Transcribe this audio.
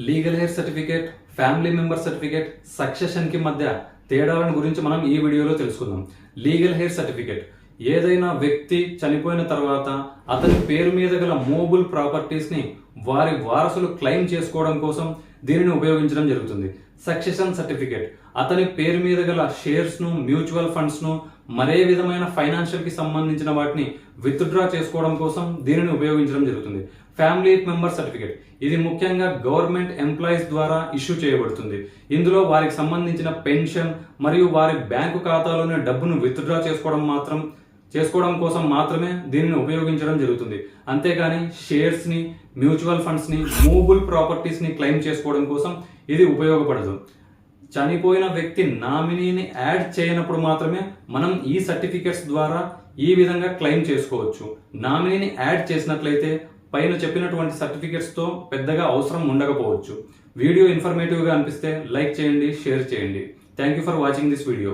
Legal heir certificate, family member certificate, succession కి మధ్య తేడాలను గురించి మనం ఈ వీడియోలో తెలుసుకుందాం. లీగల్ హెయిర్ సర్టిఫికేట్ ఏదైనా వ్యక్తి చనిపోయిన తర్వాత అతని పేరు మీద గల మూవబుల్ ప్రాపర్టీస్ ని వారి వారసులు క్లెయిమ్ చేసుకోవడం కోసం దీనిని ఉపయోగించడం జరుగుతుంది. సక్సెషన్ సర్టిఫికేట్ అతని పేరు మీద గల షేర్స్ ను, మ్యూచువల్ ఫండ్స్ ను, మరే విధమైన ఫైనాన్షియల్ కి సంబంధించిన వాటిని విత్డ్రా చేసుకోవడం కోసం దీనిని ఉపయోగించడం జరుగుతుంది. ఫ్యామిలీ మెంబర్ సర్టిఫికేట్ ఇది ముఖ్యంగా గవర్నమెంట్ ఎంప్లాయీస్ ద్వారా ఇష్యూ చేయబడుతుంది. ఇందులో వారికి సంబంధించిన పెన్షన్ మరియు వారి బ్యాంకు ఖాతాలోని డబ్బును విత్డ్రా చేసుకోవడం కోసం మాత్రమే దీనిని ఉపయోగించడం జరుగుతుంది. అంతేగాని షేర్స్ ని, మ్యూచువల్ ఫండ్స్ ని, మూవబుల్ ప్రాపర్టీస్ ని క్లెయిమ్ చేసుకోవడం కోసం ఇది ఉపయోగపడదు. చనిపోయిన వ్యక్తి నామినీని యాడ్ చేయనప్పుడు మాత్రమే మనం ఈ సర్టిఫికేట్స్ ద్వారా ఈ విధంగా క్లెయిమ్ చేసుకోవచ్చు. నామినీని యాడ్ చేసినట్లయితే పైన చెప్పినటువంటి సర్టిఫికేట్స్ తో పెద్దగా అవసరం ఉండకపోవచ్చు. వీడియో ఇన్ఫర్మేటివ్ గా అనిపిస్తే లైక్ చేయండి, షేర్ చేయండి. Thank you for watching this video.